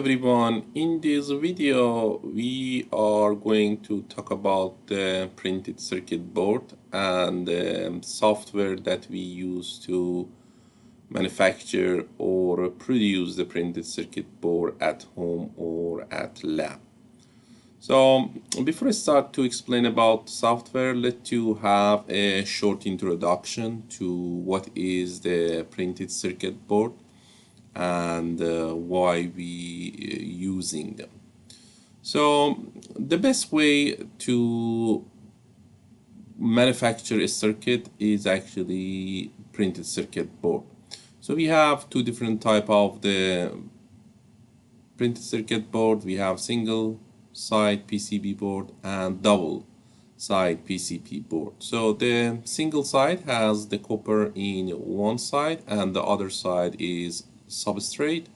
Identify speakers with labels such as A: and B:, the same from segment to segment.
A: everyone. In this video we are going to talk about the printed circuit board and the software that we use to manufacture or produce the printed circuit board at home or at lab. So before I start to explain about software, let you have a short introduction to what is the printed circuit board and why we using them. So the best way to manufacture a circuit is actually printed circuit board. So we have two different type of the printed circuit board. We have single side PCB board and double side PCB board. So the single side has the copper in one side and the other side is substrate,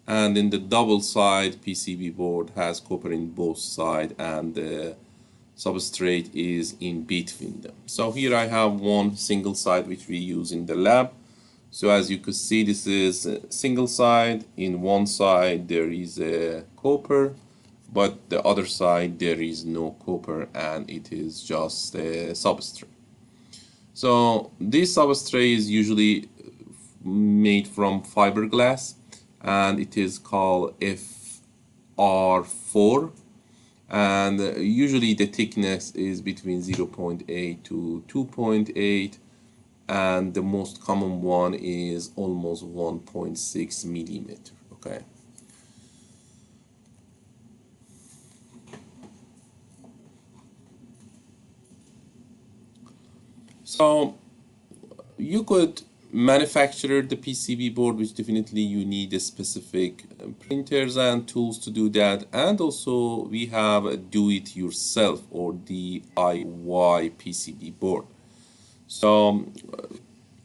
A: and in the double side PCB board has copper in both sides and the substrate is in between them. So here I have one single side which we use in the lab. So as you could see, this is a single side. In one side there is a copper, but the other side there is no copper and it is just a substrate. So this substrate is usually made from fiberglass and it is called FR4, and usually the thickness is between 0.8 to 2.8, and the most common one is almost 1.6 millimeter. Okay, so you could manufacture the PCB board, which definitely you need a specific printers and tools to do that, and also we have a do-it-yourself or DIY PCB board. So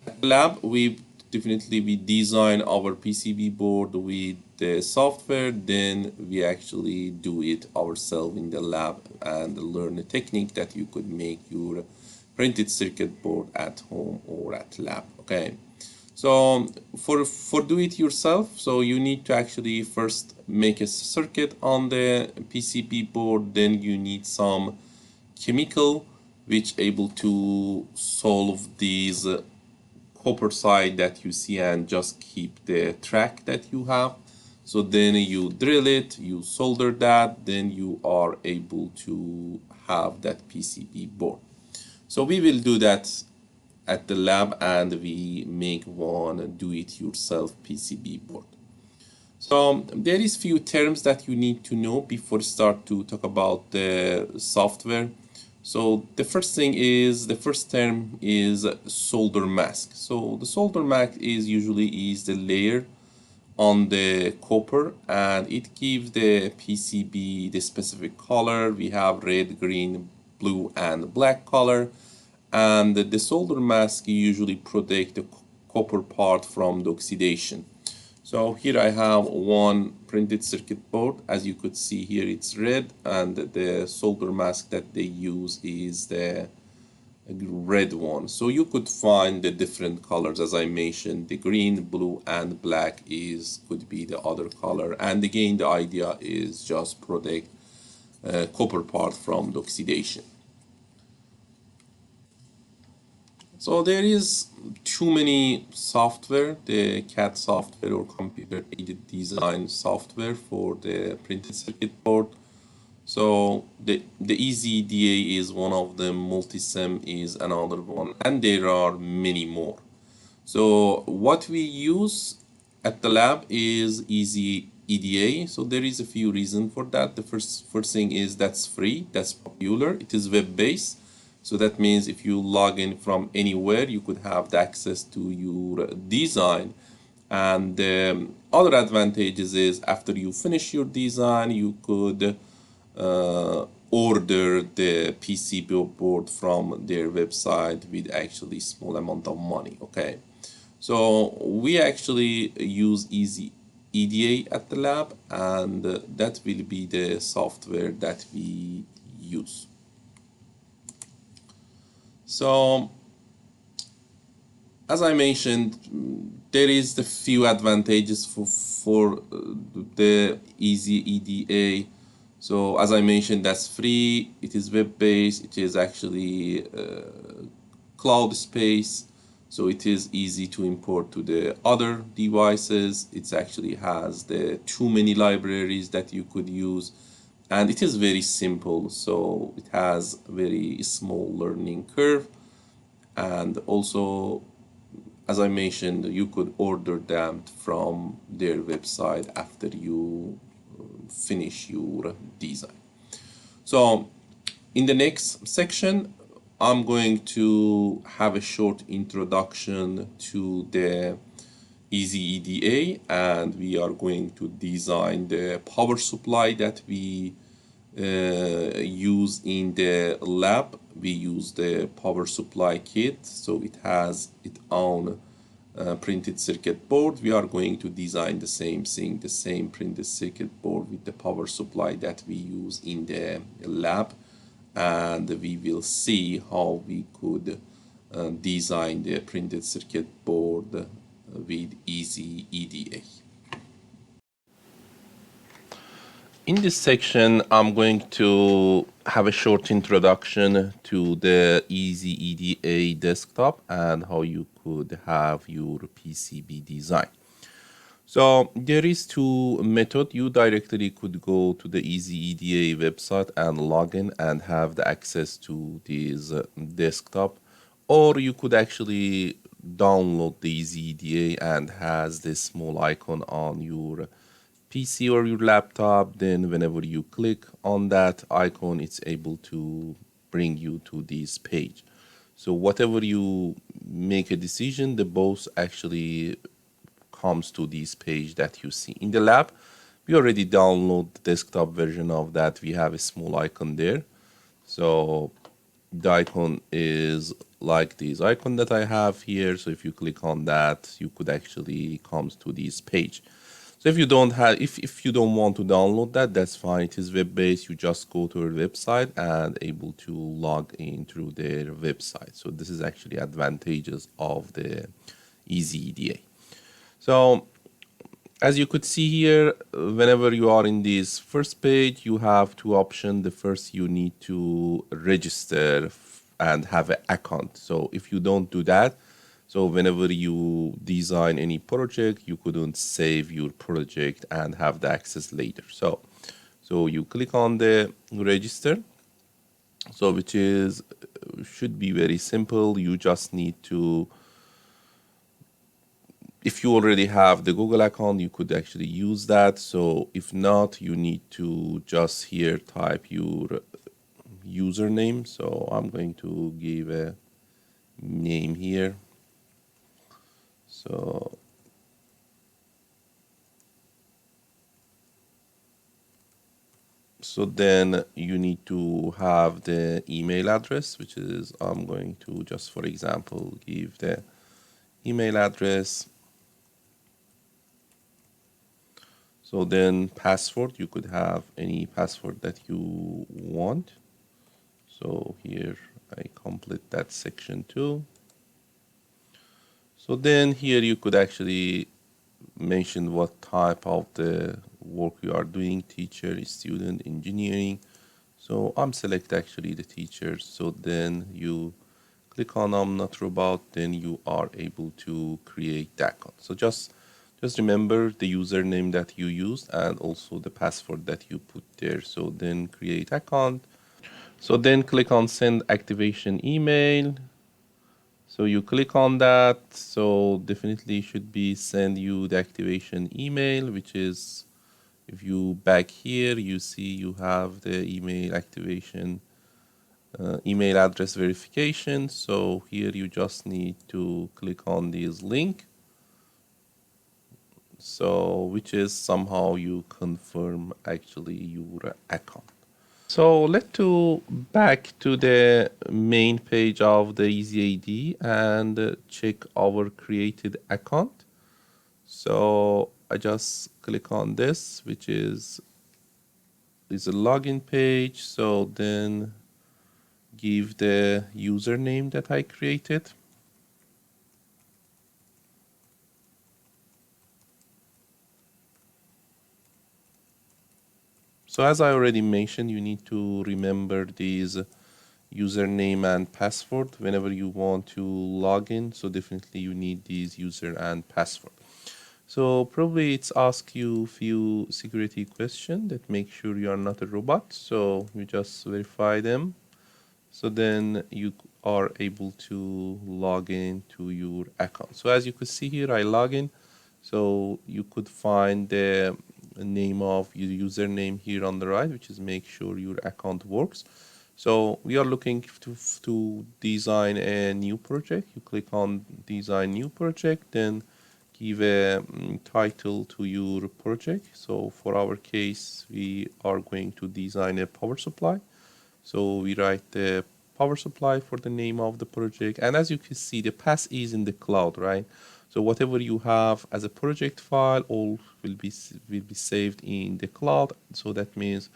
A: at the lab we design our PCB board with the software, then we actually do it ourselves in the lab and learn a technique that you could make your printed circuit board at home or at lab. Okay, so for do it yourself, so you need to actually first make a circuit on the PCB board, then you need some chemical which able to solve these copper side that you see and just keep the track that you have. So then you drill it, you solder that, then you are able to have that PCB board. So we will do that at the lab and we make one do-it-yourself PCB board. So there is few terms that you need to know before start to talk about the software. So the first term is solder mask. So the solder mask is usually the layer on the copper and it gives the PCB the specific color. We have red, green, blue and black color, and the solder mask usually protect the copper part from the oxidation. So here I have one printed circuit board. As you could see here, it's red, and the solder mask that they use is the red one. So you could find the different colors. As I mentioned, the green, blue and black could be the other color, and again the idea is just protect copper part from the oxidation. So there is too many software, the CAD software or computer aided design software for the printed circuit board. So the EasyEDA is one of them, Multisim is another one, and there are many more. So what we use at the lab is EasyEDA. So there is a few reasons for that. The first thing is that's free, that's popular, it is web-based. So that means if you log in from anywhere, you could have the access to your design. And the other advantages is after you finish your design, you could order the PCB board from their website with actually small amount of money. Okay, so we actually use EasyEDA at the lab, and that will be the software that we use. So as I mentioned, there is the few advantages for the EasyEDA. So as I mentioned, that's free. It is web-based. It is actually cloud space. So it is easy to import to the other devices. It actually has the too many libraries that you could use. And it is very simple. So it has very small learning curve. And also, as I mentioned, you could order them from their website after you finish your design. So in the next section, I'm going to have a short introduction to the EasyEDA, and we are going to design the power supply that we use in the lab. We use the power supply kit, so it has its own printed circuit board. We are going to design the same thing, the same printed circuit board with the power supply that we use in the lab, and we will see how we could design the printed circuit board with EasyEDA. In this section, I'm going to have a short introduction to the EasyEDA desktop and how you could have your PCB design. So there is two methods. You directly could go to the EasyEDA website and log in and have the access to this desktop, or you could actually download the EasyEDA and has this small icon on your PC or your laptop. Then whenever you click on that icon, it's able to bring you to this page. So whatever you make a decision, the boss actually comes to this page that you see. In the lab, we already download the desktop version of that. We have a small icon there. So the icon is like this icon that I have here. So if you click on that, you could actually come to this page. So if you don't have, if you don't want to download that, that's fine. It is web-based. You just go to our website and able to log in through their website. So this is actually advantages of the EasyEDA. So as you could see here, whenever you are in this first page, you have two options. The first, you need to register and have an account. So if you don't do that, so whenever you design any project, you couldn't save your project and have the access later. So you click on the register. So which is should be very simple. You just need to, if you already have the Google account, you could actually use that. So if not, you need to just here type your username. So I'm going to give a name here. So then you need to have the email address, which is, I'm going to just, for example, give the email address. So then password, you could have any password that you want. So here I complete that section too. So then here you could actually mention what type of the work you are doing, teacher, student, engineering. So I'm select actually the teacher. So then you click on I'm not robot, then you are able to create that account. So just remember the username that you used and also the password that you put there. So then create account. So then click on send activation email. So you click on that. So definitely should be send you the activation email, which is, if you back here, you see you have the email activation, email address verification. So here you just need to click on this link. So which is somehow you confirm actually your account. So let's go back to the main page of the EasyEDA and check our created account. So I just click on this, which is a login page. So then give the username that I created. So as I already mentioned, you need to remember these username and password whenever you want to log in. So definitely you need these user and password. So probably it's ask you few security questions that make sure you are not a robot. So you just verify them. So then you are able to log in to your account. So as you could see here, I log in. So you could find the name of your username here on the right, which is make sure your account works. So we are looking to design a new project. You click on design new project, then give a title to your project. So for our case, we are going to design a power supply. So we write the power supply for the name of the project. And as you can see, the path is in the cloud, right? So whatever you have as a project file, all will be saved in the cloud. So that means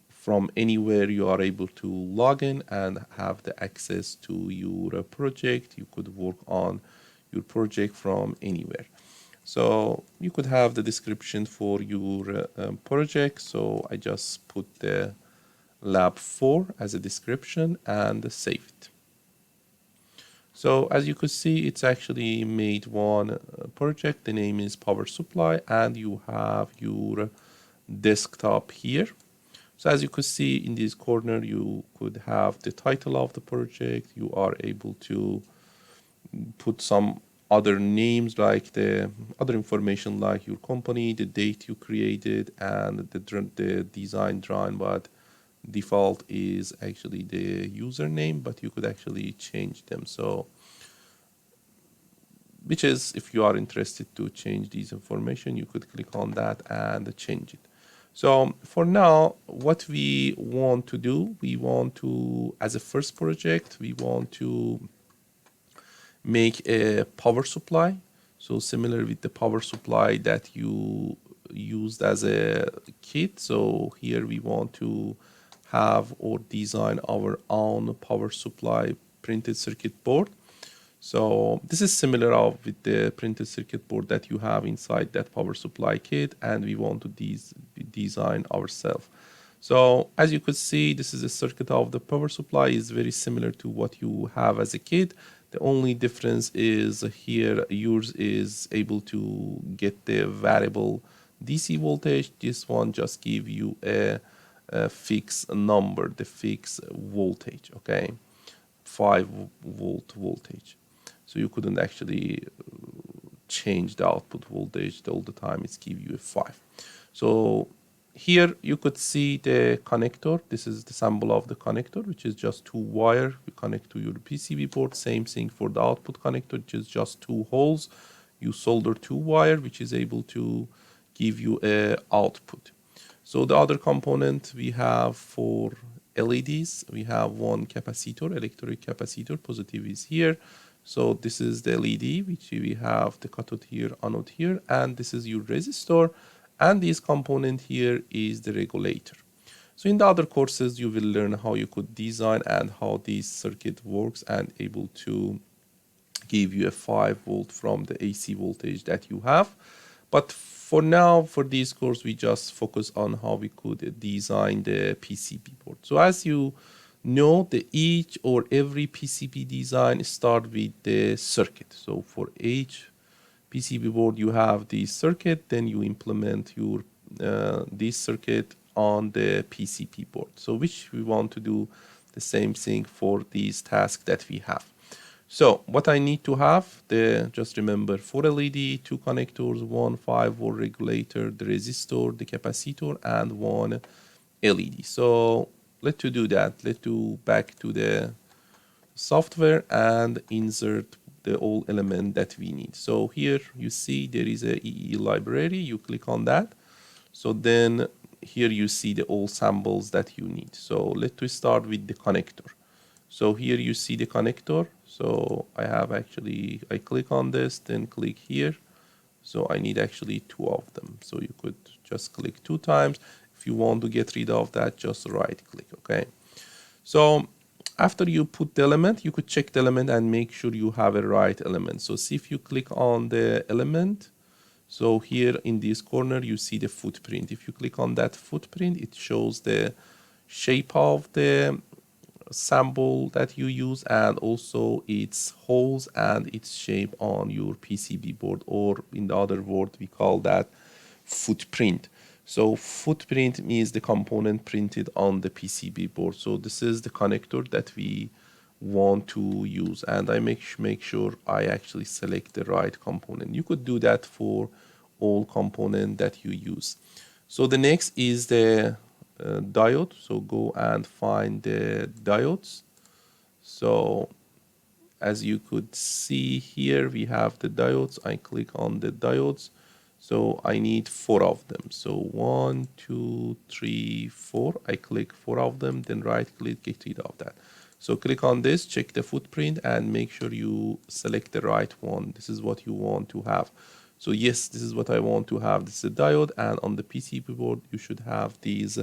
A: from anywhere you are able to log in and have the access to your project. You could work on your project from anywhere. So you could have the description for your project. So I just put the lab 4 as a description and save it. So as you could see, it's actually made one project. The name is power supply, and you have your desktop here. So as you could see in this corner, you could have the title of the project. You are able to put some other names like the other information like your company, the date you created, and the design drawing, but default is actually the username, but you could actually change them. So which is, if you are interested to change these information, you could click on that and change it. So for now, what we want to do, we want to, as a first project, we want to make a power supply. So similar with the power supply that you used as a kit. So here we want to have or design our own power supply printed circuit board. So this is similar with the printed circuit board that you have inside that power supply kit, and we want to design ourselves. So as you could see, this is a circuit of the power supply is very similar to what you have as a kit. The only difference is here yours is able to get the variable DC voltage. This one just give you a fixed number, the fixed voltage, okay, 5-volt voltage. So you couldn't actually change the output voltage all the time. It's give you a 5. So here you could see the connector. This is the symbol of the connector, which is just 2 wire. You connect to your PCB board. Same thing for the output connector, which is just 2 holes. You solder 2 wire, which is able to give you a output. So the other component we have for LEDs, we have one capacitor, electric capacitor, positive is here. So this is the LED, which we have the cathode here, anode here, and this is your resistor. And this component here is the regulator. So in the other courses, you will learn how you could design and how this circuit works and able to give you a 5-volt from the AC voltage that you have. But for now, for this course, we just focus on how we could design the PCB board. So as you know, each or every PCB design start with the circuit. So for each PCB board, you have the circuit, then you implement your this circuit on the PCB board. So which we want to do the same thing for these tasks that we have. So what I need to have, just remember 4 LED, 2 connectors, 1 5-volt regulator, the resistor, the capacitor, and 1 LED. So let's do that. Let's do back to the software and insert the all element that we need. So here you see there is a EE library. You click on that. So then here you see the all samples that you need. So let's start with the connector. So here you see the connector. So I click on this, then click here. So I need actually 2 of them. So you could just click 2 times. If you want to get rid of that, just right click, okay? So after you put the element, you could check the element and make sure you have a right element. So see if you click on the element. So here in this corner, you see the footprint. If you click on that footprint, it shows the shape of the sample that you use and also its holes and its shape on your PCB board, or in the other word, we call that footprint. So footprint means the component printed on the PCB board. So this is the connector that we want to use, and I make sure I actually select the right component. You could do that for all component that you use. So the next is the diode. So go and find the diodes. So as you could see here, we have the diodes. I click on the diodes. So I need 4 of them. So 1, 2, 3, 4. I click 4 of them, then right click, get rid of that. So click on this, check the footprint, and make sure you select the right one. This is what you want to have. So yes, this is what I want to have. This is a diode, and on the PCB board, you should have these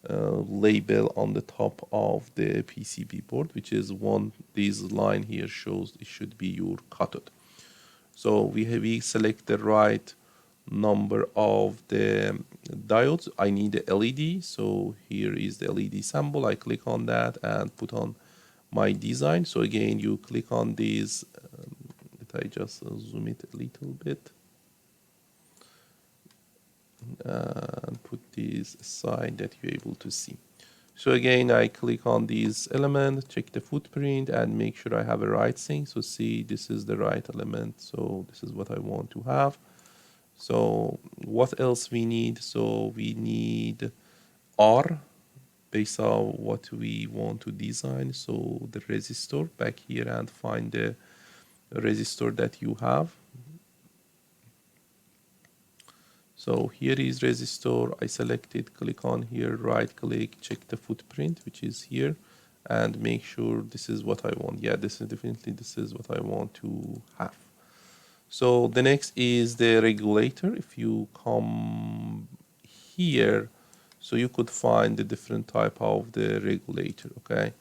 A: label on the top of the PCB board, which is one. This line here shows it should be your cathode. So we select the right number of the diodes. I need the LED, so here is the LED symbol. I click on that and put on my design. So again, you click on these. Let I just zoom it a little bit and put these aside that you're able to see. So again, I click on these elements, check the footprint, and make sure I have a right thing. So see, this is the right element. So this is what I want to have. So what else we need? So we need R based on what we want to design. So the resistor, back here and find the resistor that you have. So here is resistor. I selected, click on here, right click, check the footprint, which is here, and make sure this is what I want. Yeah, this is what I want to have. So the next is the regulator. If you come here, so you could find the different type of the regulator, okay?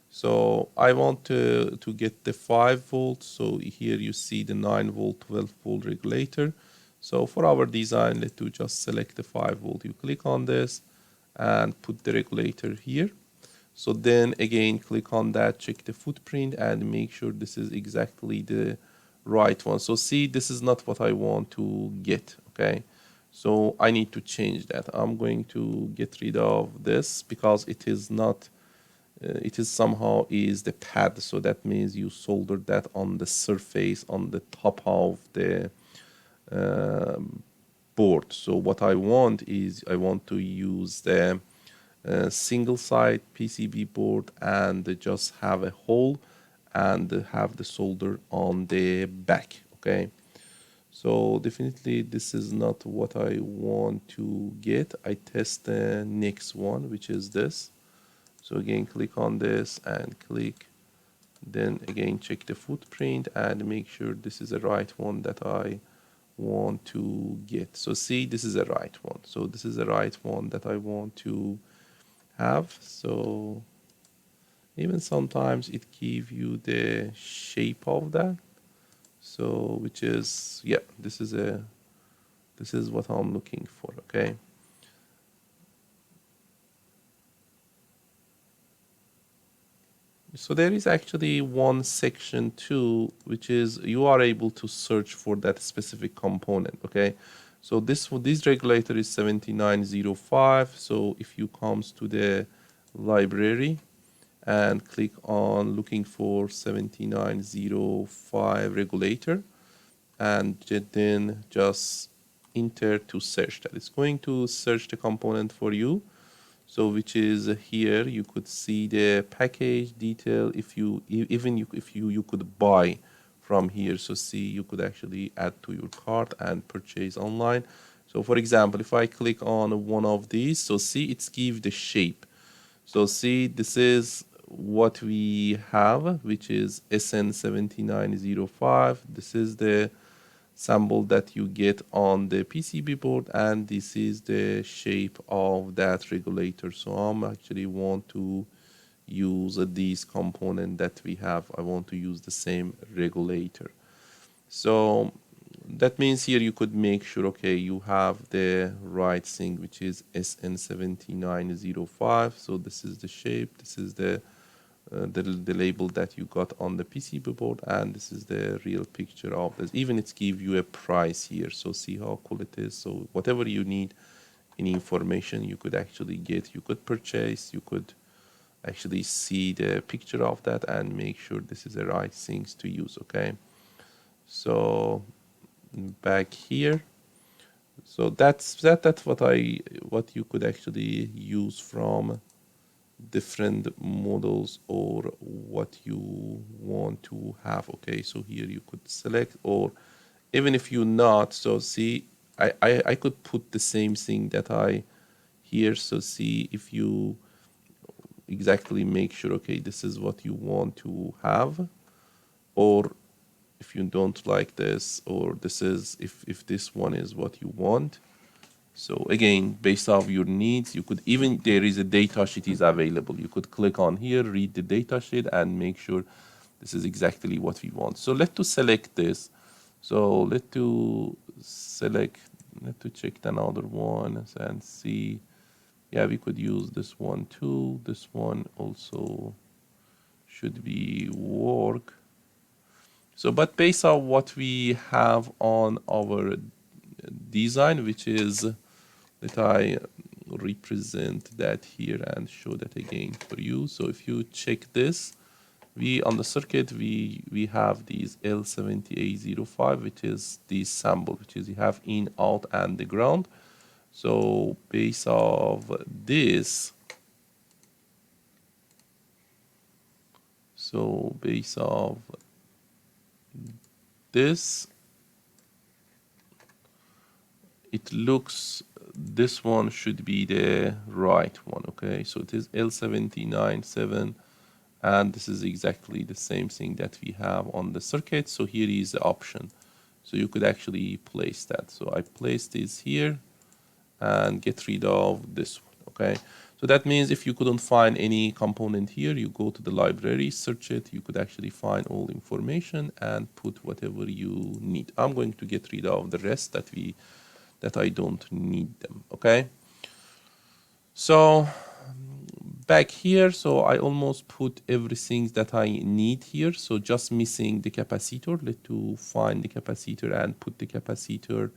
A: So I want to get the 5 volts. So here you see the 9 volt, 12 volt regulator. So for our design, let's just select the 5 volt. You click on this and put the regulator here. So then again, click on that, check the footprint, and make sure this is exactly the right one. So see, this is not what I want to get, okay? So I need to change that. I'm going to get rid of this because it is not, it is somehow is the pad. So that means you solder that on the surface, on the top of the board. So what I want is I want to use the single side PCB board and just have a hole and have the solder on the back, okay? So definitely this is not what I want to get. I test the next one, which is this. So again, click on this and click, then again check the footprint and make sure this is the right one that I want to get. So see, this is the right one. So this is the right one that I want to have. So even sometimes it gives you the shape of that. So which is, yeah, this is what I'm looking for, okay? So there is actually one section too, which is you are able to search for that specific component, okay? So this regulator is 7905. So if you comes to the library and click on looking for 7905 regulator, and then just enter to search that. It's going to search the component for you. So which is here, you could see the package detail. If you you could buy from here. So see, you could actually add to your cart and purchase online. So for example, if I click on one of these, so see, it's give the shape. So see, this is what we have, which is SN7905. This is the symbol that you get on the PCB board, and this is the shape of that regulator. So I'm actually want to use this component that we have. I want to use the same regulator. So that means here you could make sure, okay, you have the right thing, which is SN7905. So this is the shape, this is the label that you got on the PCB board, and this is the real picture of this. Even it's give you a price here, so see how cool it is. So whatever you need, any information you could actually get, you could purchase, you could actually see the picture of that and make sure this is the right things to use. Okay, so back here, so that's what you could actually use from different models or what you want to have. Okay, so here you could select, or even if you not, so see, I could put the same thing that I here. So see if you exactly make sure, okay, this is what you want to have, or if you don't like this, or this is if this one is what you want. So again, based off your needs, you could even, there is a data sheet is available. You could click on here, read the data sheet, and make sure this is exactly what we want. So let's to select this. So let's to select, let's to check another one and see. Yeah, we could use this one too. This one also should be work. So, but based on what we have on our design, which is, let I represent that here and show that again for you. So if you check this, we on the circuit, we have these L7805, which is the sample, which is you have in, out, and the ground. So based of this, so based of this, it looks, this one should be the right one. Okay, so it is L797, and this is exactly the same thing that we have on the circuit. So here is the option, so you could actually place that. So I place this here and get rid of this one. Okay, so that means if you couldn't find any component here, you go to the library, search it, you could actually find all information and put whatever you need. I'm going to get rid of the rest that I don't need them. Okay, so back here, so I almost put everything that I need here, so just missing the capacitor. Let's to find the capacitor and put the capacitor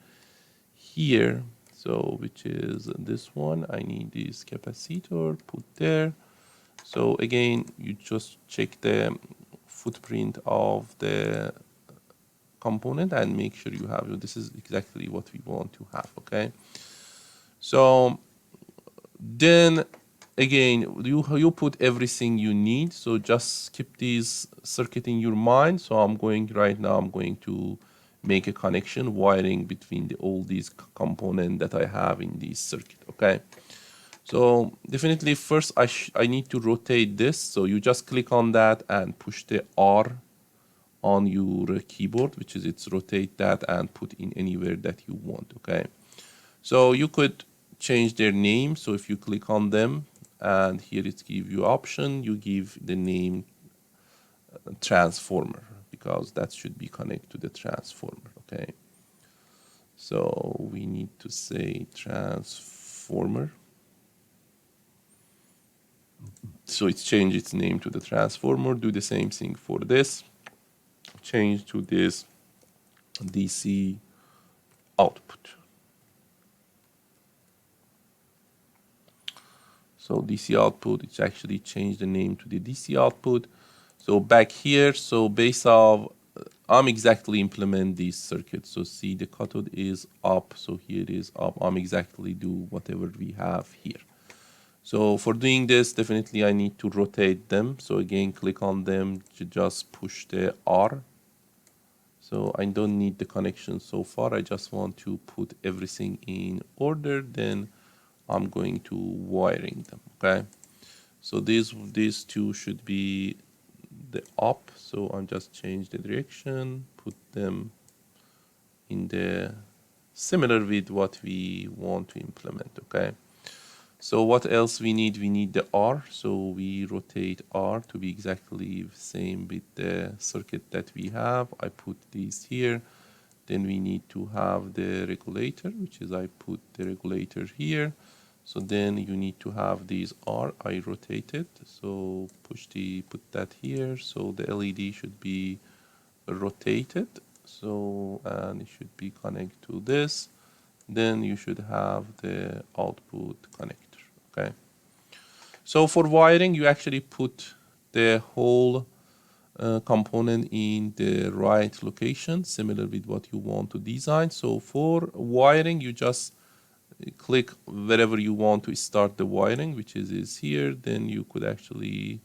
A: here, so which is this one. I need this capacitor, put there. So again, you just check the footprint of the component and make sure you have, this is exactly what we want to have. Okay, so then again, you put everything you need, so just keep this circuit in your mind. So I'm going right now, I'm going to make a connection, wiring between all these components that I have in this circuit. Okay, so definitely first I need to rotate this, so you just click on that and push the R on your keyboard, which is it's rotate that and put in anywhere that you want. Okay, so you could change their name. So if you click on them, and here it gives you option, you give the name transformer, because that should be connected to the transformer. Okay, so we need to say transformer. So it's changed its name to the transformer. Do the same thing for this, change to this DC output. So DC output, it's actually changed the name to the DC output. So back here, so base of, I'm exactly implement this circuit. So see the cathode is up, so here it is up. I'm exactly do whatever we have here. So for doing this, definitely I need to rotate them. So again, click on them to just push the R. So I don't need the connection so far. I just want to put everything in order. Then I'm going to wiring them. Okay, so these two should be the up. So I'm just change the direction, put them in the similar with what we want to implement. Okay, so what else we need? We need the R. So we rotate R to be exactly the same with the circuit that we have. I put these here. Then we need to have the regulator, which is I put the regulator here. So then you need to have these R, I rotated. So put that here. So the LED should be rotated. So, and it should be connected to this. Then you should have the output connector, okay? So for wiring, you actually put the whole component in the right location, similar with what you want to design. So for wiring, you just click wherever you want to start the wiring, which is here. Then you could actually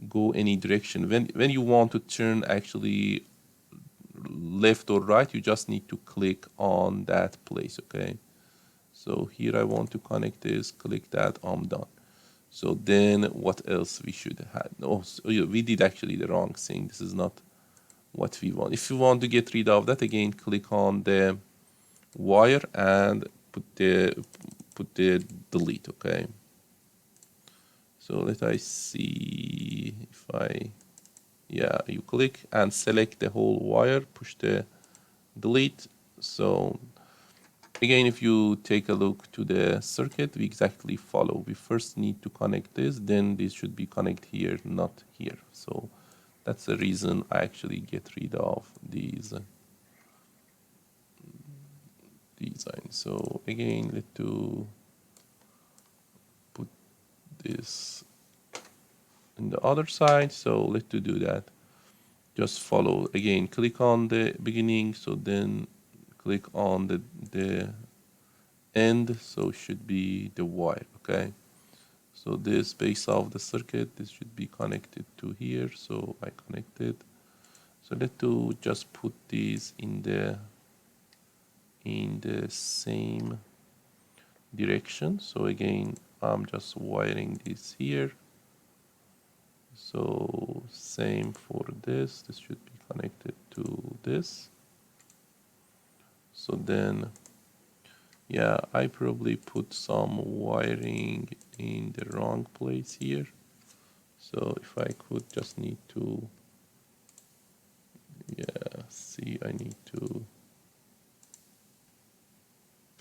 A: go any direction. When you want to turn actually left or right, you just need to click on that place, okay? So here I want to connect this, click that, I'm done. So then what else we should have? Oh, so we did actually the wrong thing. This is not what we want. If you want to get rid of that, again, click on the wire and put the delete, okay? So let I see if yeah, you click and select the whole wire, push the delete. So again, if you take a look to the circuit, we exactly follow. We first need to connect this, then this should be connected here, not here. So that's the reason I actually get rid of these designs. So again, let's put this in the other side. So let's do that. Just follow. Again, click on the beginning. So then click on the end. So should be the wire. Okay. So this base of the circuit, this should be connected to here. So I connected. So let's just put these in the same direction. So again, I'm just wiring this here. So same for this. This should be connected to this. So then, yeah, I probably put some wiring in the wrong place here. So if I could just need to, yeah, see, I need to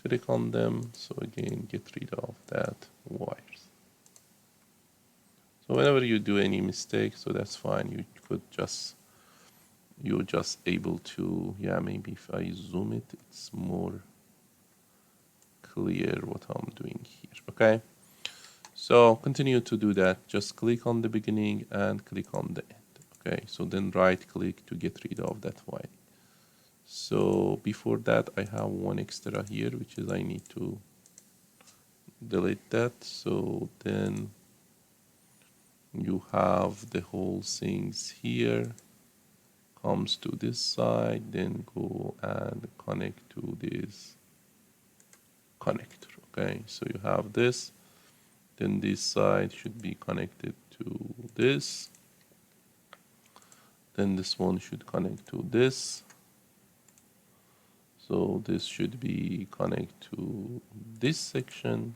A: click on them. So again, get rid of that wires. So whenever you do any mistake, so that's fine. You could you're just able to, yeah, maybe if I zoom it, it's more clear what I'm doing here, okay? So continue to do that. Just click on the beginning and click on the end, okay? So then right click to get rid of that wire. So before that, I have one extra here, which is I need to delete that. So then you have the whole things here, comes to this side, then go and connect to this connector, okay? So you have this, then this side should be connected to this, then this one should connect to this, so this should be connected to this section,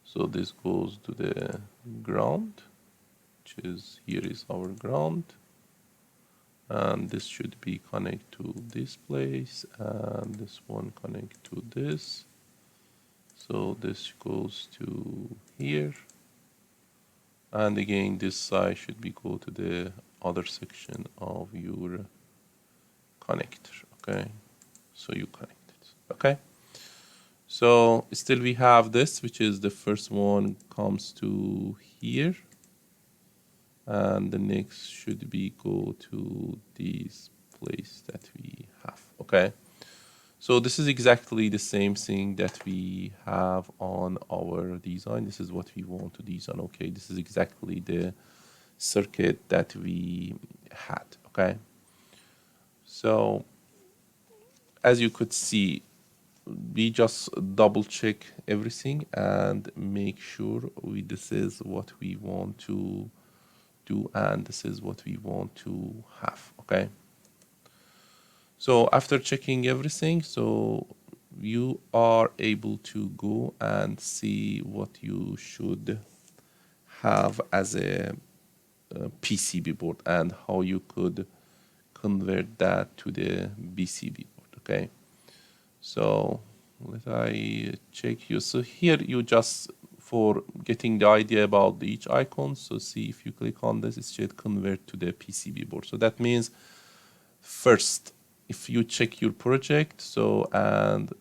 A: so this goes to the ground, which is here is our ground, and this should be connected to this place, and this one connect to this. So this goes to here, and again this side should be go to the other section of your connector, okay? So you connect it, okay? So still we have this, which is the first one comes to here, and the next should be go to this place that we have, okay? So this is exactly the same thing that we have on our design. This is what we want to design, okay? This is exactly the circuit that we had, okay? So as you could see, we just double check everything and make sure this is what we want to do and this is what we want to have, okay? So after checking everything, so you are able to go and see what you should have as a PCB board and how you could convert that to the PCB board, okay? So let I check you. So here you just, for getting the idea about each icon, so see if you click on this, it should convert to the PCB board. So that means first, if you check your project, so and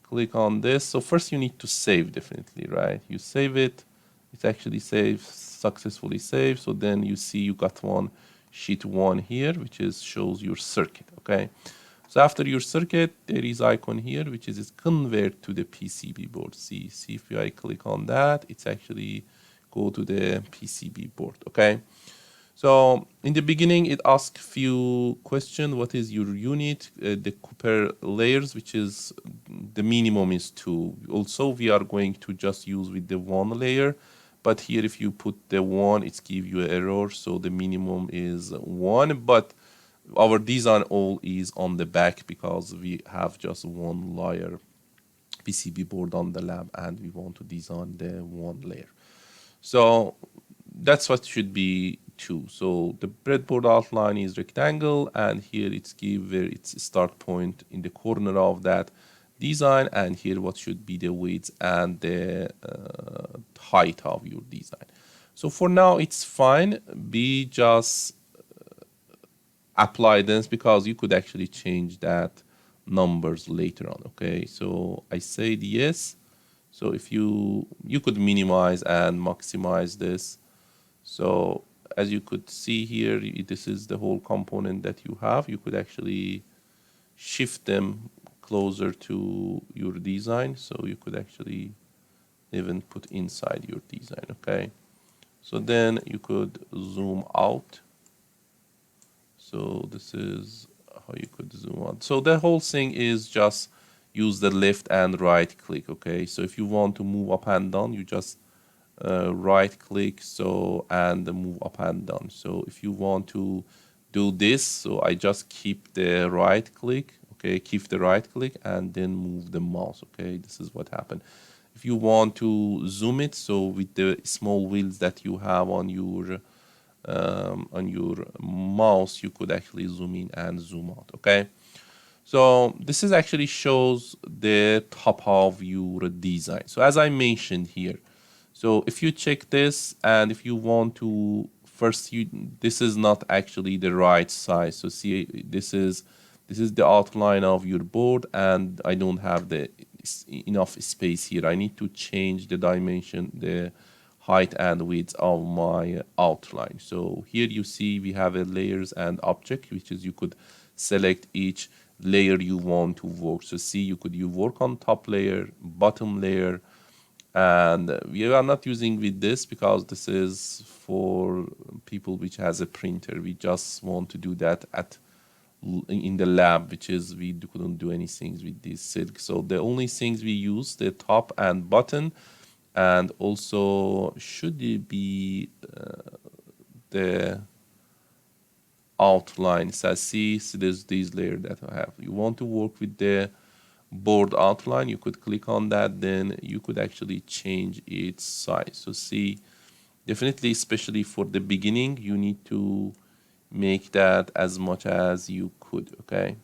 A: click on this, so first you need to save, definitely, right? You save it, it's actually saved, successfully saved. So then you see you got one sheet 1 here, which is shows your circuit, okay? So after your circuit, there is icon here, which is convert to the PCB board. See if I click on that, it's actually go to the PCB board, okay? So in the beginning, it asks few questions. What is your unit? The per layers, which is the minimum is 2. Also, we are going to just use with the 1 layer. But here, if you put the 1, it's give you an error. So the minimum is 1. But our design all is on the back because we have just 1 layer PCB board on the lab and we want to design the 1 layer. So that's what should be 2. So the breadboard outline is rectangle, and here it's give where its start point in the corner of that design, and here what should be the width and the height of your design. So for now it's fine. Be just apply this because you could actually change that numbers later on, okay? So I said yes. So if you could minimize and maximize this. So as you could see here, this is the whole component that you have. You could actually shift them closer to your design. So you could actually even put inside your design, okay? So then you could zoom out. So this is how you could zoom out. So the whole thing is just use the left and right click, okay? So if you want to move up and down, you just right click, so, and move up and down. So if you want to do this, so I just keep the right click, okay? Keep the right click and then move the mouse, okay? This is what happened. If you want to zoom it, so with the small wheels that you have on your mouse, you could actually zoom in and zoom out, okay? So this is actually shows the top of your design. So as I mentioned here, so if you check this and if you want to first, this is not actually the right size. So see, this is the outline of your board and I don't have the enough space here. I need to change the dimension, the height and width of my outline. So here you see we have a layers and object, which is you could select each layer you want to work. So see, you work on top layer, bottom layer, and we are not using with this because this is for people which has a printer. We just want to do that in the lab, which is we couldn't do anything with this silk. So the only things we use the top and bottom, and also should it be the outline. So see, so there's these layers that I have. You want to work with the board outline, you could click on that, then you could actually change its size. So see, definitely, especially for the beginning, you need to make that as much as you could, okay?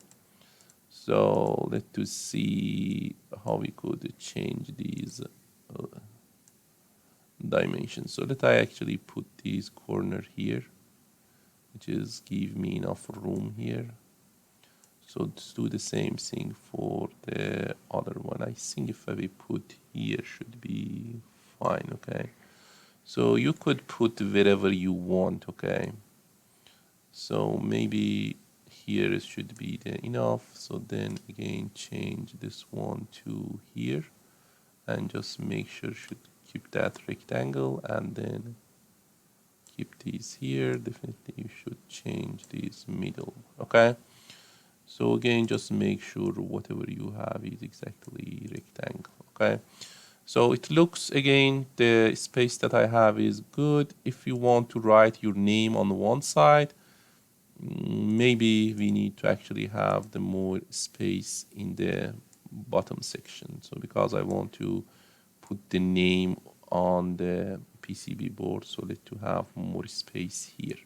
A: So let's see how we could change these dimensions. So let I actually put this corner here, which is give me enough room here. So let's do the same thing for the other one. I think if I put here should be fine, okay? So you could put wherever you want, okay? So maybe here it should be enough. So then again, change this one to here and just make sure should keep that rectangle and then keep these here. Definitely you should change these middle, okay? So again, just make sure whatever you have is exactly rectangle, okay? So it looks, again, the space that I have is good. If you want to write your name on one side, maybe we need to actually have the more space in the bottom section. So because I want to put the name on the PCB board, so let to have more space here.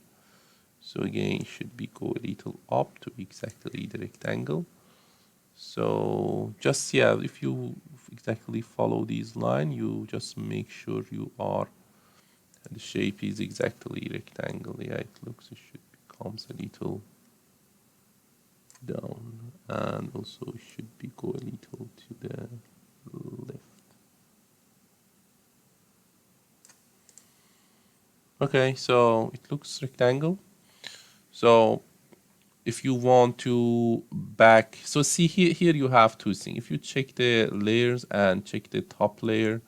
A: So again, it should be go a little up to exactly the rectangle. So just, yeah, if you exactly follow these line, you just make sure you are, the shape is exactly rectangle. Yeah, it looks, it should becomes a little down, and also it should be go a little to the left. Okay, so it looks rectangle. So if you want to back, so see here you have two things. If you check the layers and check the top layer,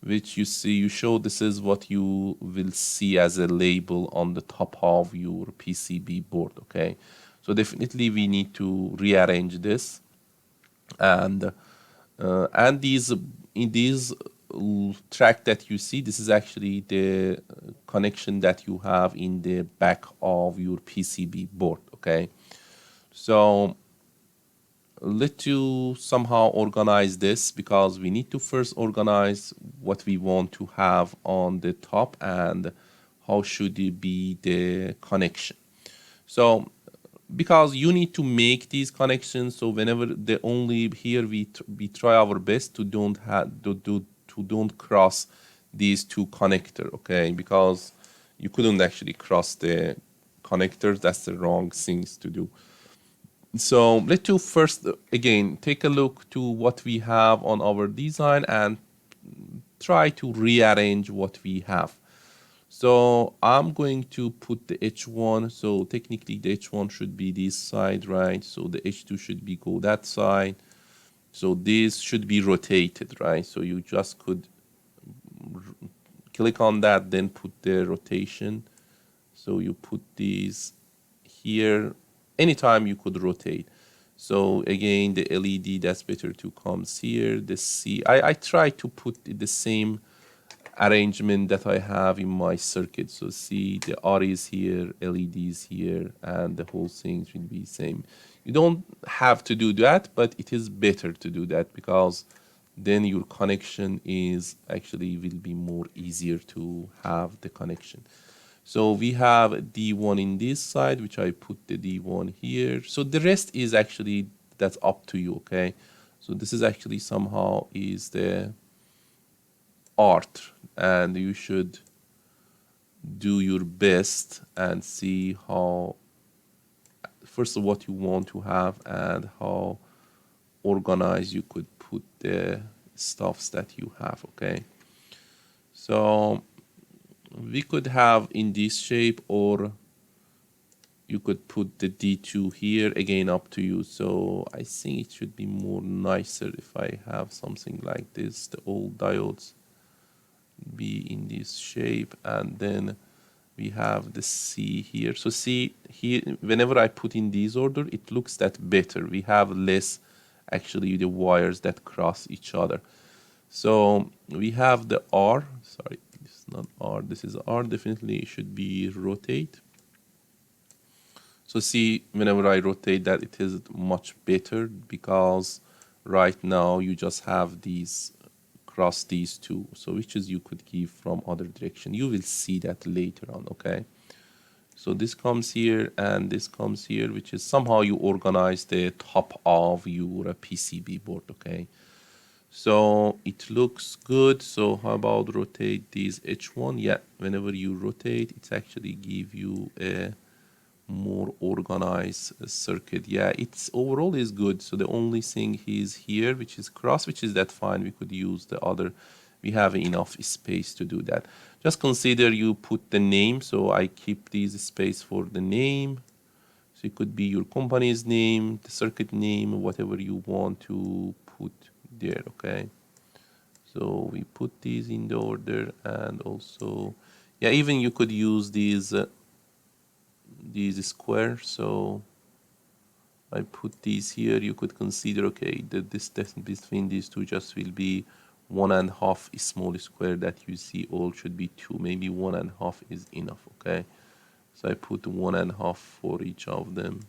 A: which you see, you show this is what you will see as a label on the top of your PCB board. Okay, so definitely we need to rearrange this, and these, in these track that you see, this is actually the connection that you have in the back of your PCB board. Okay, so let's you somehow organize this, because we need to first organize what we want to have on the top and how should it be the connection. So because you need to make these connections, so whenever the only here we try our best to don't have to don't cross these two connector. Okay, because you couldn't actually cross the connectors, that's the wrong things to do. So let's do first, again, take a look to what we have on our design and try to rearrange what we have. So I'm going to put the H1. So technically the H1 should be this side, right? So the H2 should be go that side. So this should be rotated, right? So you just could click on that, then put the rotation. So you put these here. Anytime you could rotate. So again, the LED, that's better to comes here. The C, I try to put the same arrangement that I have in my circuit. So see, the R is here, LED is here, and the whole thing should be same. You don't have to do that, but it is better to do that, because then your connection is actually will be more easier to have the connection. So we have D1 in this side, which I put the D1 here. So the rest is actually, that's up to you, okay? So this is actually somehow is the art, and you should do your best and see how, first of what you want to have and how organized you could put the stuffs that you have. Okay, so we could have in this shape, or you could put the D2 here, again up to you. So I think it should be more nicer if I have something like this, the old diodes be in this shape, and then we have the C here. So see here, whenever I put in this order, it looks that better. We have less actually the wires that cross each other. So we have the R, sorry, this is not R, this is R, definitely it should be rotate. So see, whenever I rotate that, it is much better, because right now you just have these cross these two, so which is you could give from other direction. You will see that later on. Okay, so this comes here and this comes here, which is somehow you organize the top of your PCB board. Okay, so it looks good. So how about rotate these H1? Yeah, whenever you rotate, it's actually give you a more organized circuit. Yeah, it's overall is good. So the only thing is here, which is cross, which is that fine. We could use the other. We have enough space to do that. Just consider you put the name. So I keep this space for the name. So it could be your company's name, the circuit name, whatever you want to put there. Okay. So we put these in the order, and also, yeah, even you could use these square. So I put these here. You could consider, okay, the distance between these two just will be 1.5 small square that you see all should be 2. Maybe 1.5 is enough. Okay, so I put 1.5 for each of them.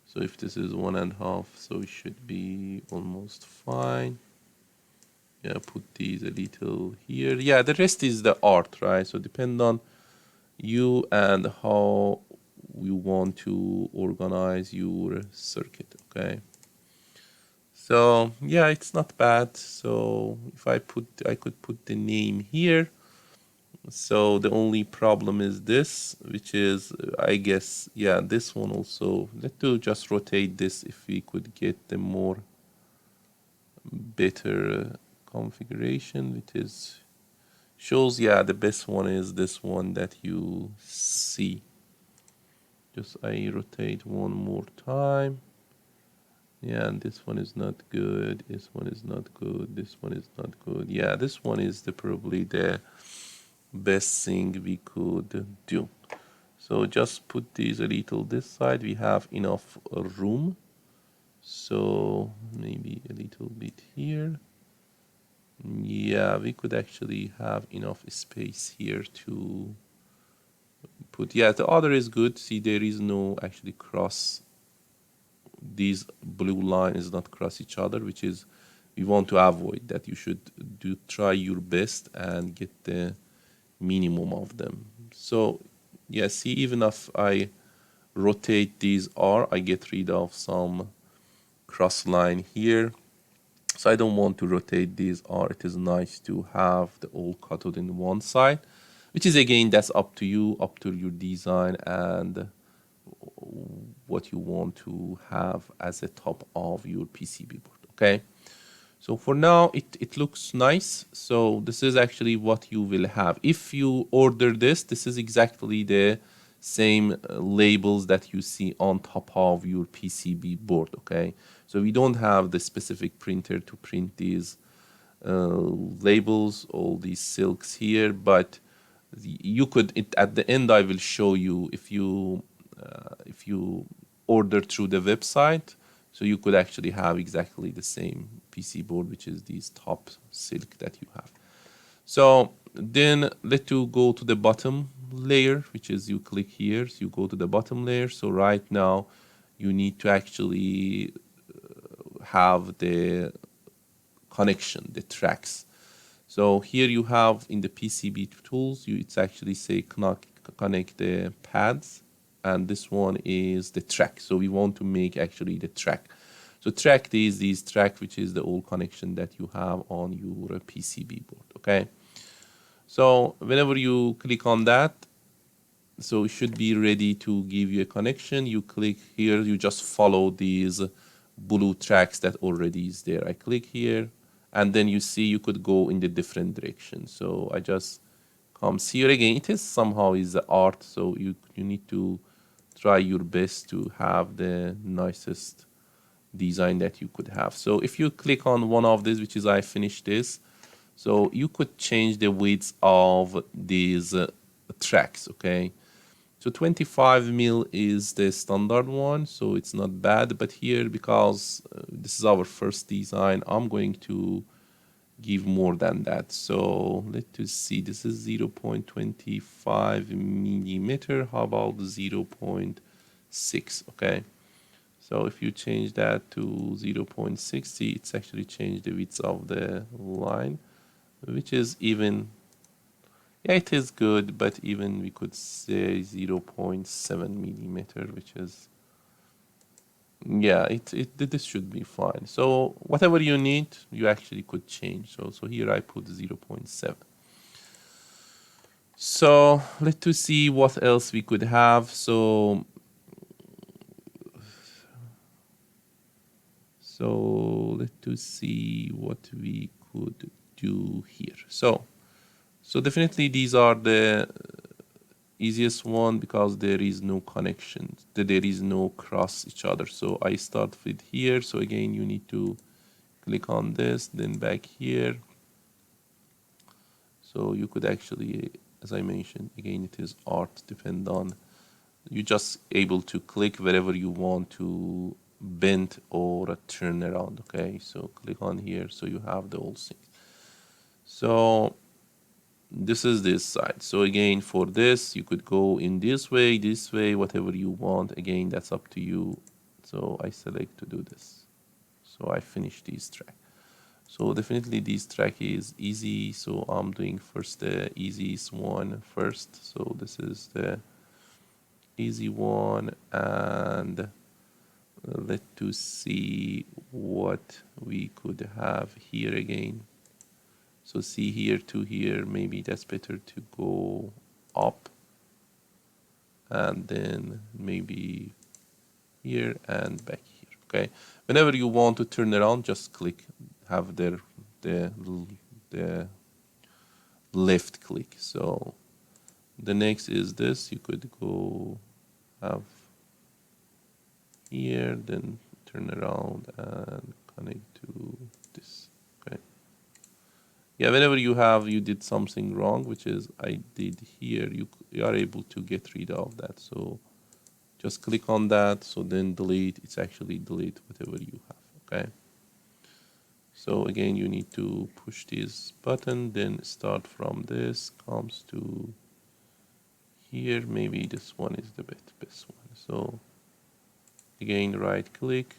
A: So if this is 1.5, so it should be almost fine. Yeah, put these a little here. Yeah, the rest is the art, right? So depend on you and how you want to organize your circuit. Okay, so yeah, it's not bad. So if I could put the name here. So the only problem is this, which is, I guess, yeah, this one also. Let's do just rotate this if we could get the more better configuration, which is shows, yeah, the best one is this one that you see. Just I rotate one more time. Yeah, and this one is not good. This one is not good. This one is not good. Yeah, this one is probably the best thing we could do. So just put these a little this side. We have enough room. So maybe a little bit here. Yeah, we could actually have enough space here to put. Yeah, the other is good. See, there is no actually cross. These blue line is not cross each other, which is we want to avoid that. You should try your best and get the minimum of them. So yeah, see, even if I rotate these R, I get rid of some cross line here. So I don't want to rotate these R. It is nice to have the old cathode in one side, which is again, that's up to you, up to your design and what you want to have as a top of your PCB board. Okay. So for now, it looks nice. So this is actually what you will have. If you order this, this is exactly the same labels that you see on top of your PCB board, okay? So we don't have the specific printer to print these labels, all these silks here, but you could, at the end, I will show you if you order through the website, so you could actually have exactly the same PC board, which is these top silk that you have. So then let you go to the bottom layer, which is you click here, so you go to the bottom layer. So right now you need to actually have the connection, the tracks. So here you have in the PCB tools, it's actually say connect the pads, and this one is the track. So we want to make actually the track. So track these track, which is the old connection that you have on your PCB board. Okay. So whenever you click on that, so it should be ready to give you a connection. You click here, you just follow these blue tracks that already is there. I click here, and then you see you could go in the different direction. So I just comes here again. It is somehow is the art, so you need to try your best to have the nicest design that you could have. So if you click on one of these, which is I finished this, so you could change the width of these tracks, okay? So 25 mil is the standard one, so it's not bad. But here, because this is our first design, I'm going to give more than that. So let's see, this is 0.25 millimeter. How about 0.6? Okay. So if you change that to 0.60, it's actually changed the width of the line, which is even, yeah, it is good, but even we could say 0.7 millimeter, which is, yeah, this should be fine. So whatever you need, you actually could change. So here I put 0.7. So let's see what else we could have. So let's see what we could do here. So definitely these are the easiest one because there is no connection, there is no cross each other. So I start with here. So again, you need to click on this, then back here. So you could actually, as I mentioned, again, it is art, depend on, you just able to click wherever you want to bend or turn around. Okay, so click on here, so you have the whole thing. So this is this side. So again, for this, you could go in this way, whatever you want. Again, that's up to you. So I select to do this. So I finish this track. So definitely this track is easy. So I'm doing first the easiest one first. So this is the easy one, and let's see what we could have here again. So see here to here, maybe that's better to go up, and then maybe here and back here. Okay, whenever you want to turn around, just click, have the left click. So the next is this, you could go have here, then turn around and connect to this. Okay, yeah, whenever you did something wrong, which is I did here, you are able to get rid of that. So just click on that, so then delete, it's actually delete whatever you have. Okay, so again, you need to push this button, then start from this, comes to here, maybe this one is the best one. So again, right click,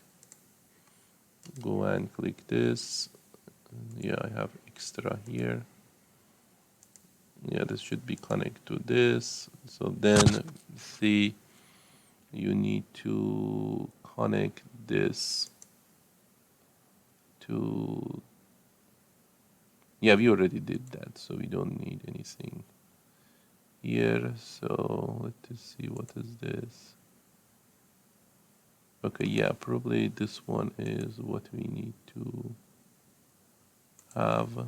A: go and click this. Yeah, I have extra here. Yeah, this should be connected to this. So then see, you need to connect this to, yeah, we already did that, so we don't need anything here. So let's see, what is this? Okay, yeah, probably this one is what we need to have.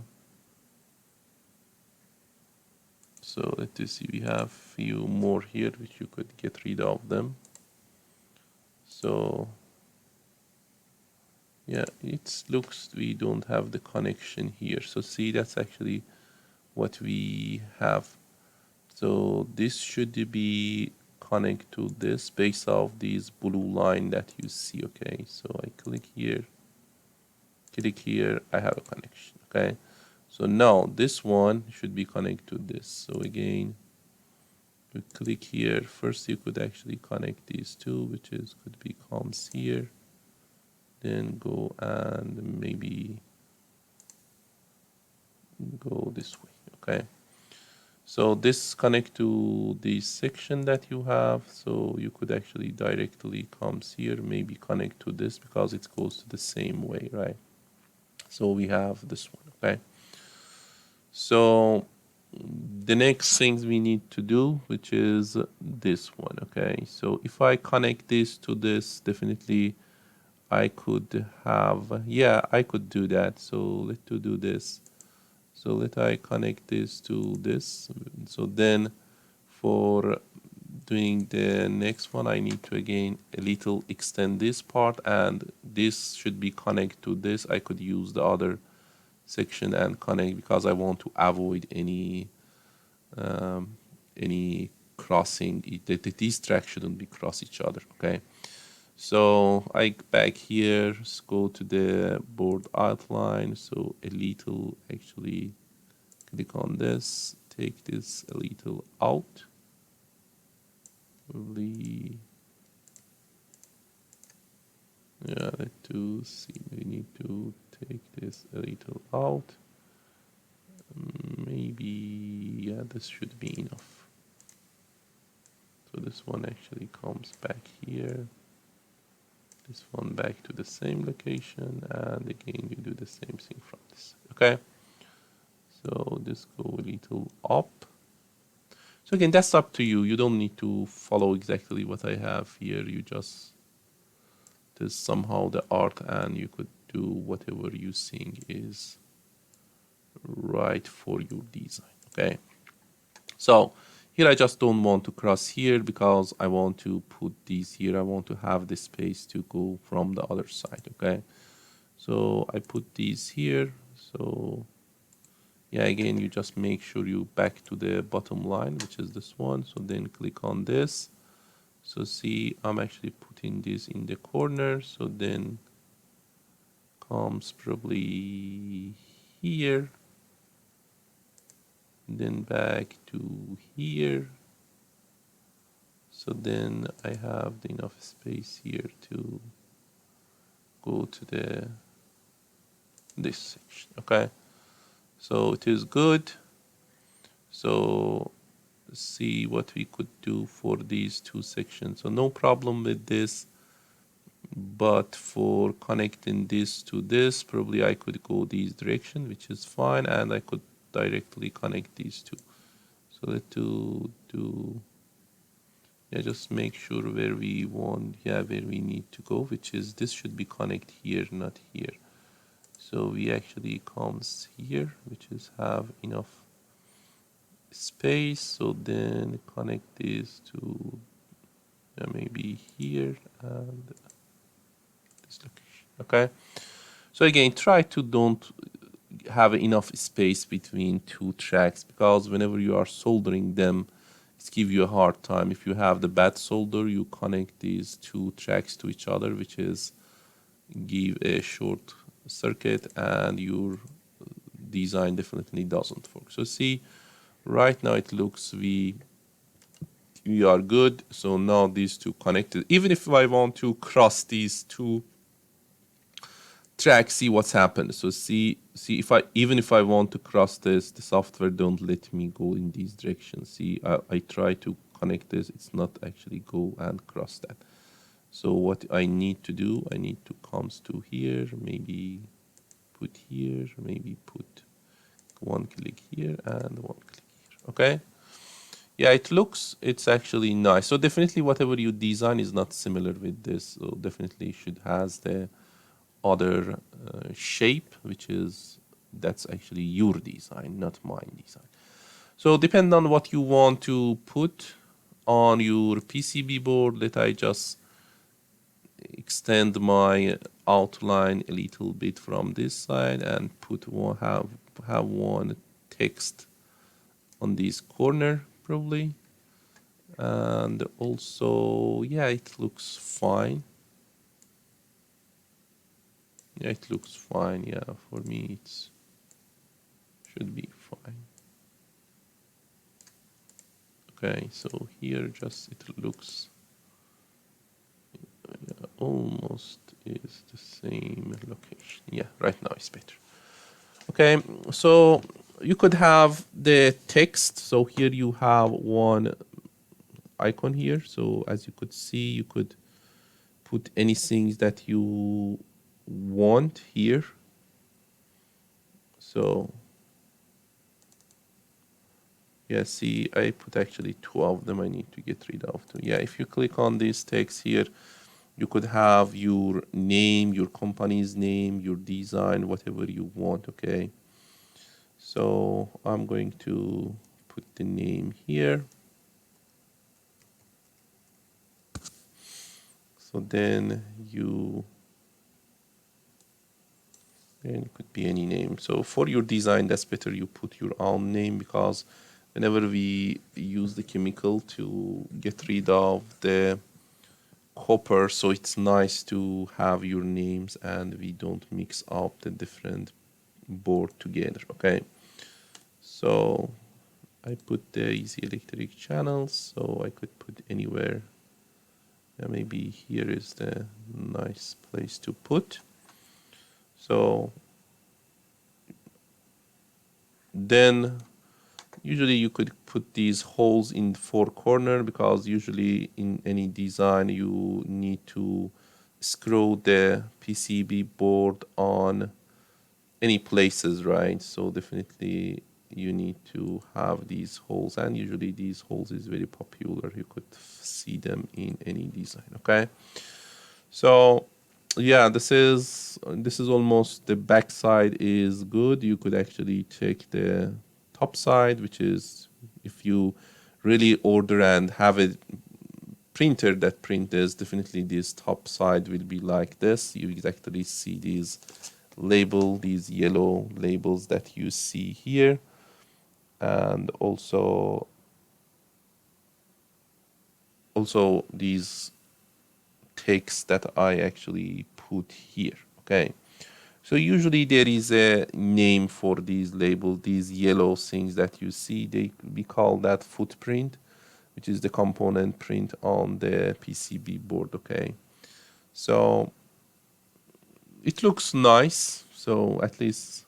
A: So let's see, we have few more here which you could get rid of them. So yeah, it looks we don't have the connection here. So see, that's actually what we have. So this should be connect to this based off these blue line that you see. Okay, so I click here, I have a connection. Okay, so now this one should be connected to this. So again, you click here. First, you could actually connect these two, which is could be comes here. Then go and maybe go this way. Okay. So this connect to the section that you have. So you could actually directly comes here, maybe connect to this because it goes to the same way, right? So we have this one. Okay. So the next things we need to do, which is this one. Okay, so if I connect this to this, definitely I could have, yeah, I could do that. So let's do this. So let I connect this to this. So then for doing the next one, I need to again a little extend this part, and this should be connect to this. I could use the other section and connect because I want to avoid any crossing. These tracks shouldn't be cross each other. Okay, so I back here, go to the board outline. So a little, actually click on this, take this a little out, probably, yeah, let's see, we need to take this a little out. Maybe, yeah, this should be enough. So this one actually comes back here, this one back to the same location, and again you do the same thing from this. Okay, so this go a little up. So again, that's up to you. You don't need to follow exactly what I have here. You just, there's somehow the art, and you could do whatever you think is right for your design. Okay, so here I just don't want to cross here because I want to put these here. I want to have the space to go from the other side. Okay, so I put these here. So yeah, again, you just make sure you back to the bottom line, which is this one. So then click on this. So see, I'm actually putting this in the corner. So then comes probably here, then back to here. So then I have enough space here to go to this section. Okay, so it is good. So see what we could do for these two sections. So no problem with this, but for connecting this to this, probably I could go this direction, which is fine, and I could directly connect these two. So let's do yeah, just make sure where we want, yeah, where we need to go, which is this should be connect here, not here. So we actually comes here, which is have enough space. So then connect this to maybe here and this location. Okay. So again, try to don't have enough space between two tracks, because whenever you are soldering them, it gives you a hard time. If you have the bad solder, you connect these two tracks to each other, which is give a short circuit, and your design definitely doesn't work. So see, right now it looks we are good. So now these two connected. Even if I want to cross these two tracks, see what's happened. So see if even if I want to cross this, the software don't let me go in these directions. See, I try to connect this, it's not actually go and cross that. So what I need to do, I need to comes to here, maybe put here, maybe put one click here and one click here. Okay. Yeah, it's actually nice. So definitely whatever you design is not similar with this. So definitely should has the other shape, which is, that's actually your design, not mine design. So depend on what you want to put on your PCB board. Let I just extend my outline a little bit from this side and put one, have one text on this corner probably. And also, yeah, it looks fine. Yeah, it looks fine. Yeah, for me it's should be fine. Okay, so here just it looks almost is the same location. Yeah, right now it's better. Okay, so you could have the text. So here you have one icon here. So as you could see, you could put anything that you want here. So yeah, see, I put actually two of them. I need to get rid of two. Yeah, if you click on this text here, you could have your name, your company's name, your design, whatever you want. Okay. So I'm going to put the name here. So then it could be any name. So for your design, that's better you put your own name, because whenever we use the chemical to get rid of the copper, so it's nice to have your names and we don't mix up the different board together. Okay. So I put the easy electric channels, so I could put anywhere. Yeah, maybe here is the nice place to put. So then usually you could put these holes in four corner, because usually in any design you need to screw the PCB board on any places, right? So definitely you need to have these holes, and usually these holes is very popular. You could see them in any design. Okay, so yeah, this is almost, the back side is good. You could actually take the top side, which is if you really order and have a printer that print this, definitely this top side will be like this. You exactly see these these yellow labels that you see here, and also these text that I actually put here. Okay, so usually there is a name for these labels, these yellow things that you see. We call that footprint, which is the component print on the PCB board. Okay, so it looks nice. So at least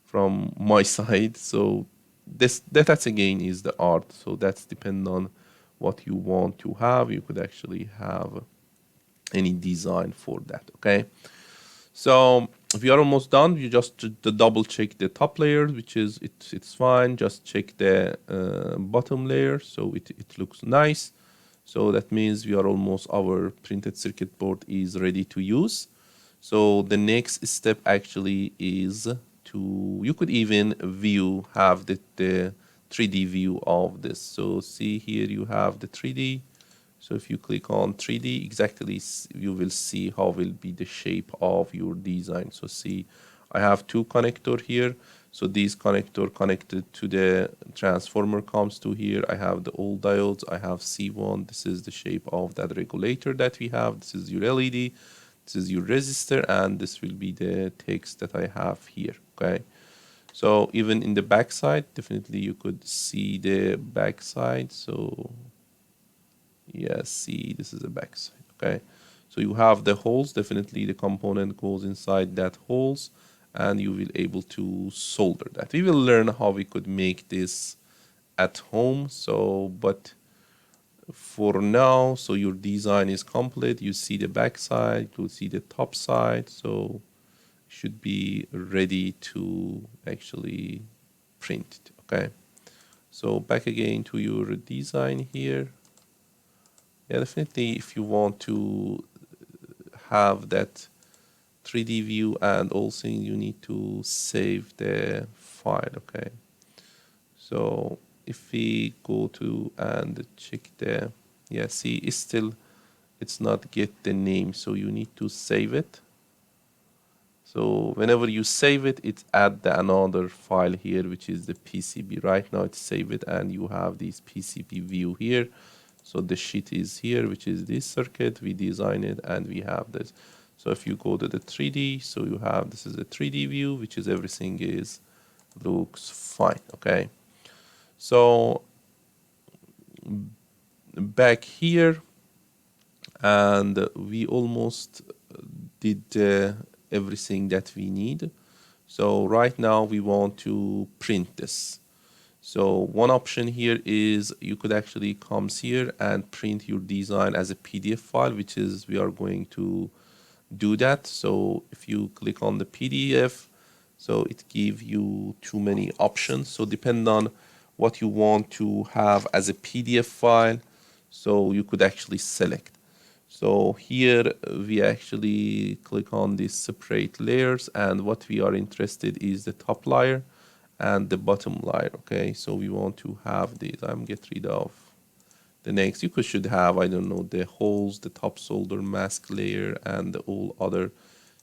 A: from my side, so that's again is the art. So that's depend on what you want to have. You could actually have any design for that. Okay. So if you are almost done, you just double check the top layer, which is it's fine. Just check the bottom layer, so it looks nice. So that means we are almost, our printed circuit board is ready to use. So the next step actually is to, you could even have the 3D view of this. So see here you have the 3D. So if you click on 3D, exactly you will see how will be the shape of your design. So see, I have two connector here. So these connector connected to the transformer comes to here. I have the old diodes. I have C1. This is the shape of that regulator that we have. This is your LED. This is your resistor, and this will be the text that I have here. Okay. So even in the back side, definitely you could see the back side. So yeah, see, this is the back side. Okay. So you have the holes. Definitely the component goes inside that holes, and you will able to solder that. We will learn how we could make this at home. So, but for now, so your design is complete. You see the back side, you see the top side. So should be ready to actually print it. Okay. So back again to your design here. Yeah, definitely if you want to have that 3D view and all things, you need to save the file. Okay. So if we go to and check the, yeah, see, it's not get the name, so you need to save it. So whenever you save it, it add another file here, which is the PCB. Right now it's save it, and you have this PCB view here. So the sheet is here, which is this circuit. We design it, and we have this. So if you go to the 3D, so you have, this is a 3D view, which is everything is looks fine. Okay. So back here, and we almost did everything that we need. So right now we want to print this. So one option here is you could actually come here and print your design as a PDF file, which is we are going to do that. So if you click on the PDF, so it gives you too many options. So depend on what you want to have as a PDF file, so you could actually select. So here we actually click on these separate layers, and what we are interested is the top layer and the bottom layer. Okay, so we want to have these. I'm get rid of the next. You should have, I don't know, the holes, the top solder mask layer, and all other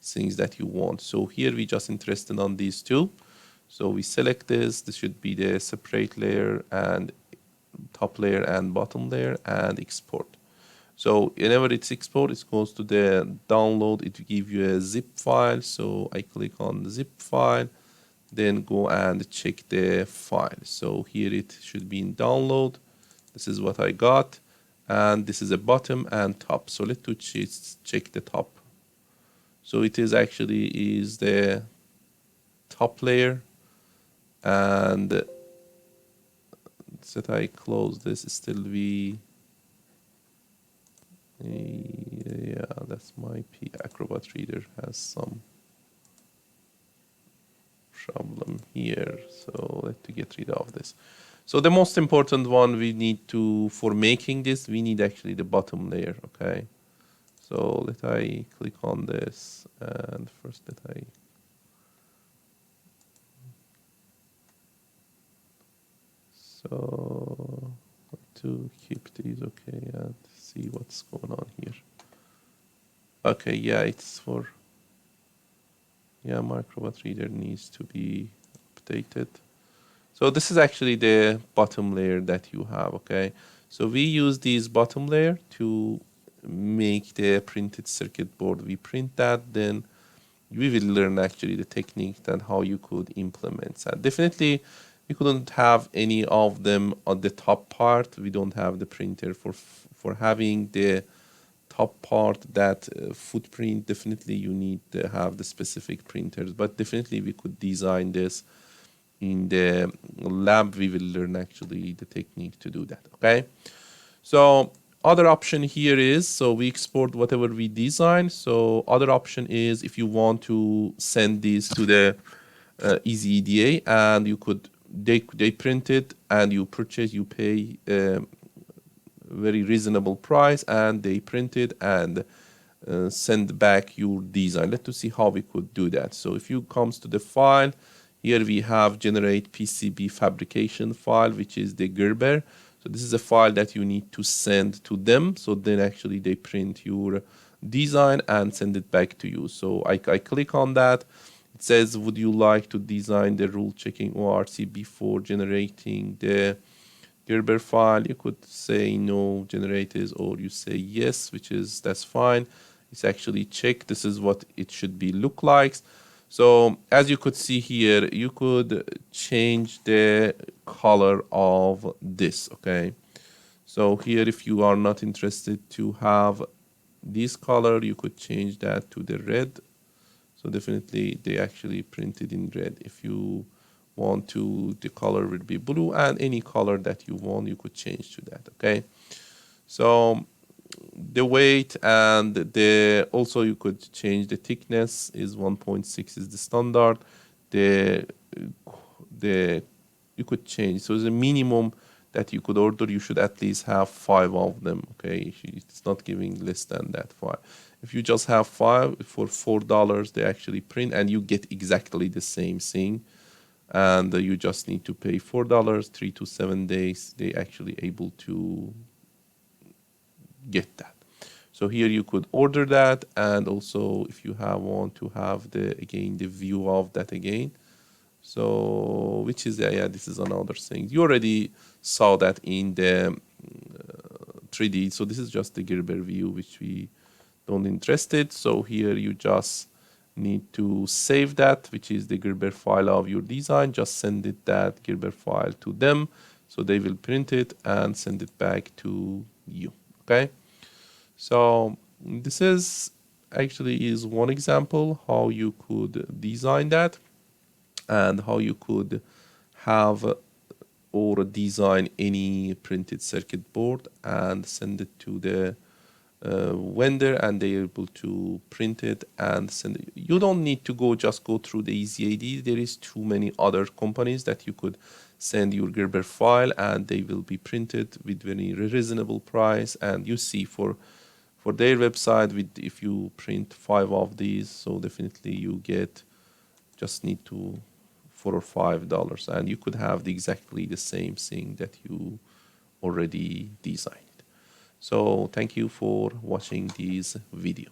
A: things that you want. So here we just interested on these two. So we select this. This should be the separate layer and top layer and bottom layer, and export. So whenever it's export, it goes to the download. It will give you a zip file. So I click on the zip file, then go and check the file. So here it should be in download. This is what I got, and this is a bottom and top. So let's check the top. So it is actually is the top layer, and that I close this still be. Yeah, that's my Acrobat Reader has some problem here. So let's get rid of this. So the most important one we need to, for making this, we need actually the bottom layer. Okay. So let I click on this, and first let I. So to keep these okay and see what's going on here. Okay, yeah, it's for, yeah, my Acrobat Reader needs to be updated. So this is actually the bottom layer that you have. Okay, so we use this bottom layer to make the printed circuit board. We print that, then we will learn actually the technique and how you could implement that. Definitely we couldn't have any of them on the top part. We don't have the printer for having the top part, that footprint. Definitely you need to have the specific printers, but definitely we could design this in the lab we will learn actually the technique to do that. Okay, so other option here is, so we export whatever we design. So other option is if you want to send these to the EasyEDA, and you could they print it and you purchase, you pay very reasonable price, and they print it and send back your design. Let's see how we could do that. So if you comes to the file, here we have generate PCB fabrication file, which is the Gerber. So this is a file that you need to send to them. So then actually they print your design and send it back to you. So I click on that. It says, would you like to design the rule checking ORC before generating the Gerber file? You could say no generators, or you say yes, that's fine. It's actually checked. This is what it should be look like. So as you could see here, you could change the color of this. Okay, so here if you are not interested to have this color, you could change that to the red. So definitely they actually printed in red. If you want to, the color would be blue, and any color that you want you could change to that. Okay, so the weight and the also you could change the thickness is 1.6 is the standard. The you could change, so the minimum that you could order, you should at least have 5 of them. Okay, it's not giving less than that 5. If you just have 5 for $4, they actually print and you get exactly the same thing, and you just need to pay $4. 3 to 7 days they actually able to get that. So here you could order that, and also if you want to have the view of that again. So which is yeah, this is another thing. You already saw that in the 3D. So this is just the Gerber view, which we don't interested. So here you just need to save that, which is the Gerber file of your design. Just send it that Gerber file to them, so they will print it and send it back to you. Okay, so this is one example how you could design that and how you could have or design any printed circuit board and send it to the vendor, and they're able to print it and send it. You don't need to just go through the EasyEDA. There is too many other companies that you could send your Gerber file and they will be printed with very reasonable price. And you see for their website, if you print 5 of these, so definitely you just need to $4 or $5, and you could have exactly the same thing that you already designed. So thank you for watching this video.